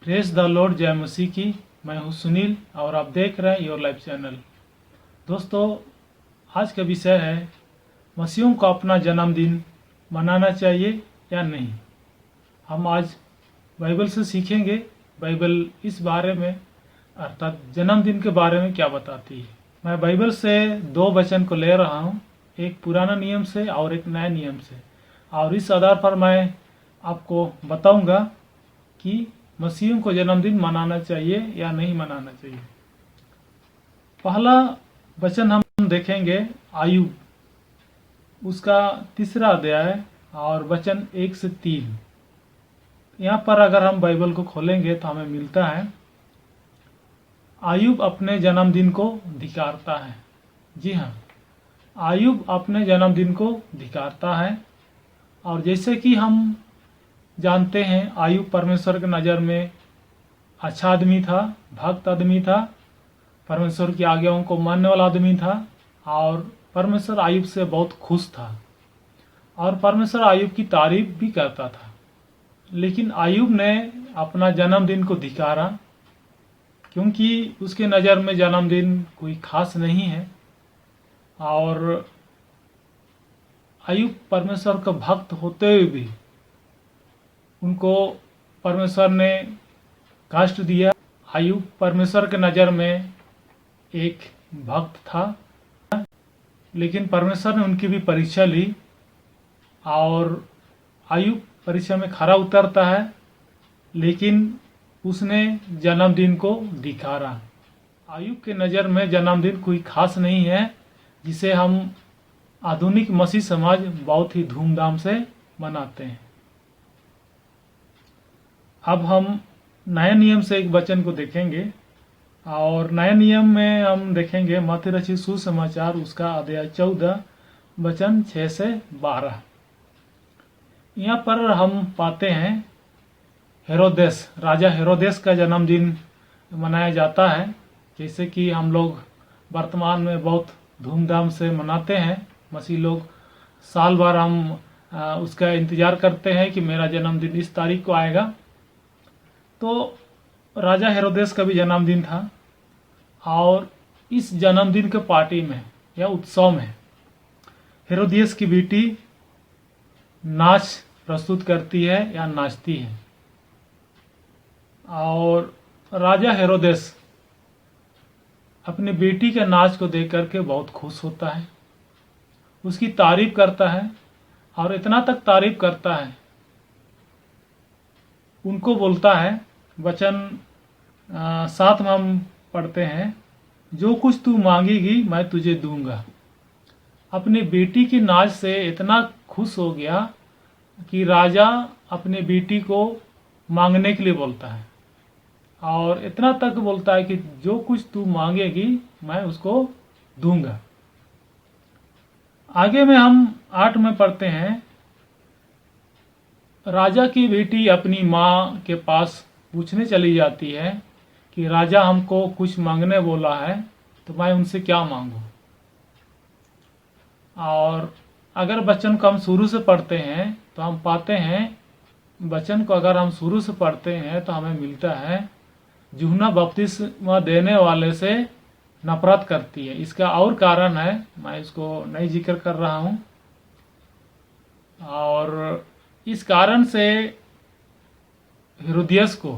Praise the Lord, जय मसीह की। मैं हूं सुनील और आप देख रहे हैं योर लाइफ चैनल। दोस्तों, आज का विषय है मसीहों को अपना जन्मदिन मनाना चाहिए या नहीं। हम आज बाइबल से सीखेंगे बाइबल इस बारे में, अर्थात जन्मदिन के बारे में क्या बताती है। मैं बाइबल से दो वचन को ले रहा हूं, एक पुराना नियम से और एक नया नियम से, और इस आधार पर मैं आपको बताऊंगा कि मसीहों को जन्मदिन मनाना चाहिए या नहीं मनाना चाहिए। पहला वचन हम देखेंगे आयुब, उसका 3 अध्याय और वचन 1 से 3। यहाँ पर अगर हम बाइबल को खोलेंगे तो हमें मिलता है, आयुब अपने जन्मदिन को धिक्कारता है। जी हाँ, आयुब अपने जन्मदिन को धिक्कारता है। और जैसे कि हम जानते हैं, आयुब परमेश्वर की नज़र में अच्छा आदमी था, भक्त आदमी था, परमेश्वर की आज्ञाओं को मानने वाला आदमी था, और परमेश्वर आयुब से बहुत खुश था और परमेश्वर आयुब की तारीफ भी करता था। लेकिन आयुब ने अपना जन्मदिन को धिक्कारा, क्योंकि उसके नज़र में जन्मदिन कोई खास नहीं है। और आयुब परमेश्वर का भक्त होते हुए भी उनको परमेश्वर ने कष्ट दिया। आयुब परमेश्वर के नज़र में एक भक्त था, लेकिन परमेश्वर ने उनकी भी परीक्षा ली और आयुब परीक्षा में खरा उतरता है, लेकिन उसने जन्मदिन को धिक्कारा। आयुब के नज़र में जन्मदिन कोई खास नहीं है, जिसे हम आधुनिक मसीह समाज बहुत ही धूमधाम से मनाते हैं। अब हम नए नियम से एक वचन को देखेंगे, और नए नियम में हम देखेंगे मत्ती रचित सुसमाचार, उसका अध्याय 14 वचन 6 से 12। यहाँ पर हम पाते हैं हेरोदेस, राजा हेरोदेस का जन्मदिन मनाया जाता है। जैसे कि हम लोग वर्तमान में बहुत धूमधाम से मनाते हैं। मसीह लोग साल भर हम उसका इंतजार करते हैं कि मेरा जन्मदिन इस तारीख को आएगा। तो राजा हेरोदेस का भी जन्मदिन था, और इस जन्मदिन के पार्टी में या उत्सव में हेरोदियस की बेटी नाच प्रस्तुत करती है या नाचती है। और राजा हेरोदेस अपनी बेटी के नाच को देख करके बहुत खुश होता है, उसकी तारीफ करता है, और इतना तक तारीफ करता है, उनको बोलता है, वचन 7 में हम पढ़ते हैं, जो कुछ तू मांगेगी मैं तुझे दूंगा। अपनी बेटी की नाच से इतना खुश हो गया कि राजा अपनी बेटी को मांगने के लिए बोलता है, और इतना तक बोलता है कि जो कुछ तू मांगेगी मैं उसको दूंगा। आगे में हम 8 में पढ़ते हैं, राजा की बेटी अपनी माँ के पास पूछने चली जाती है कि राजा हमको कुछ मांगने बोला है, तो मैं उनसे क्या मांगूं। और अगर वचन को हम शुरू से पढ़ते हैं तो हम पाते हैं, वचन को अगर हम शुरू से पढ़ते हैं तो हमें मिलता है, यूहन्ना बपतिस्मा देने वाले से नफरत करती है। इसका और कारण है, मैं इसको नहीं जिक्र कर रहा हूँ। और इस कारण से हेरोदियस को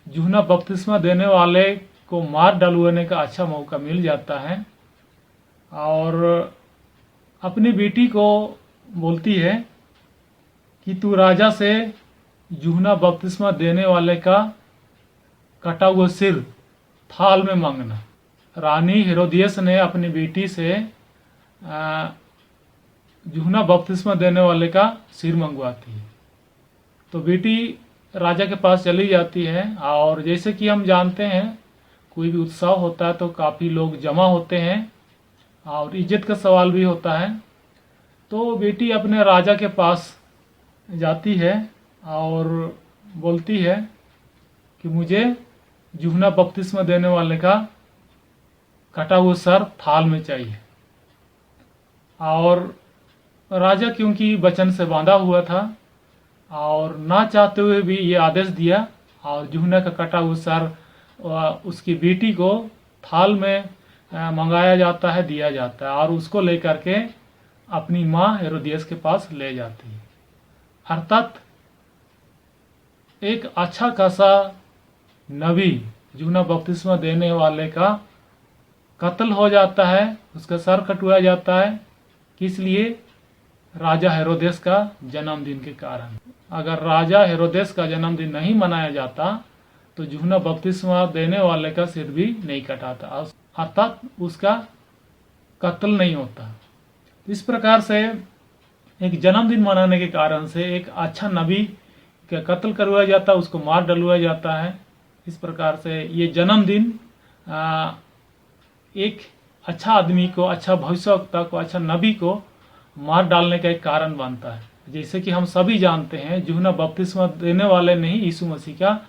यूहन्ना बपतिस्मा देने वाले को मार डलवाने का अच्छा मौका मिल जाता है, और अपनी बेटी को बोलती है कि तू राजा से यूहन्ना बपतिस्मा देने वाले का कटा हुआ सिर थाल में मांगना। रानी हेरोदियस ने अपनी बेटी से यूहन्ना बपतिस्मा देने वाले का सिर मंगवाती है। तो बेटी राजा के पास चली जाती है, और जैसे कि हम जानते हैं, कोई भी उत्सव होता है तो काफ़ी लोग जमा होते हैं और इज्जत का सवाल भी होता है। तो बेटी अपने राजा के पास जाती है और बोलती है कि मुझे यूहन्ना बपतिस्मा देने वाले का कटा हुआ सर थाल में चाहिए। और राजा क्योंकि वचन से बांधा हुआ था और ना चाहते हुए भी ये आदेश दिया, और यूहन्ना का कटा हुआ सर उसकी बेटी को थाल में मंगाया जाता है, दिया जाता है और उसको लेकर के अपनी माँ हेरोदियस के पास ले जाती है। अर्थात एक अच्छा खासा नबी यूहन्ना बपतिस्मा देने वाले का कत्ल हो जाता है, उसका सर कटवाया जाता है। किस लिए? राजा हेरोदेस का जन्मदिन के कारण। अगर राजा हेरोदेस का जन्मदिन नहीं मनाया जाता तो यूहन्ना बपतिस्मा देने वाले का सिर भी नहीं कटाता, अर्थात उसका कत्ल नहीं होता। इस प्रकार से एक जन्मदिन मनाने के कारण से एक अच्छा नबी का कत्ल करवाया जाता है, उसको मार डलवाया जाता है। इस प्रकार से ये जन्मदिन एक अच्छा आदमी को, अच्छा भविष्यवक्ता को, अच्छा नबी को मार डालने का एक कारण बनता है। जैसे कि हम सभी जानते हैं यूहन्ना बपतिस्मा देने वाले ने ही यीशु मसीह का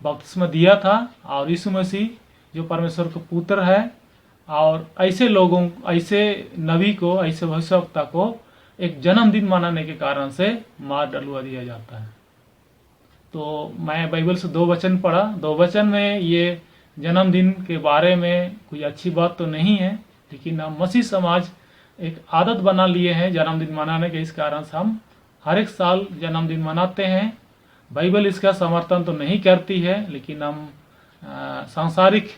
बपतिस्मा दिया था और यीशु मसीह जो परमेश्वर का पुत्र है, और ऐसे लोगों, ऐसे नबी को, ऐसे भविष्यवक्ता को एक जन्मदिन मनाने के कारण से मार डलवा दिया जाता है। तो मैं बाइबल से 2 वचन पढ़ा। 2 वचन में ये जन्मदिन के बारे में कोई अच्छी बात तो नहीं है, लेकिन हम मसीह समाज एक आदत बना लिए हैं जन्मदिन मनाने के। इस कारण से हम हर एक साल जन्मदिन मनाते हैं। बाइबल इसका समर्थन तो नहीं करती है, लेकिन हम सांसारिक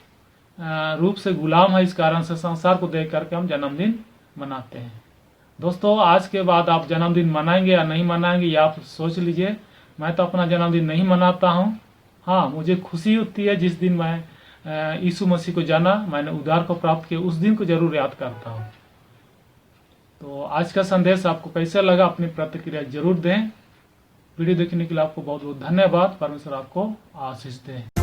रूप से गुलाम है, इस कारण से संसार को देख करके हम जन्मदिन मनाते हैं। दोस्तों, आज के बाद आप जन्मदिन मनाएंगे या नहीं मनाएंगे ये आप सोच लीजिए। मैं तो अपना जन्मदिन नहीं मनाता हूँ। हाँ, मुझे खुशी होती है जिस दिन मैं यीशु मसीह को जाना, मैंने उद्धार को प्राप्त किया, उस दिन को जरूर याद करता हूँ। तो आज का संदेश आपको कैसा लगा, अपनी प्रतिक्रिया जरूर दें। वीडियो देखने के लिए आपको बहुत बहुत धन्यवाद। परमेश्वर आपको आशीष दे।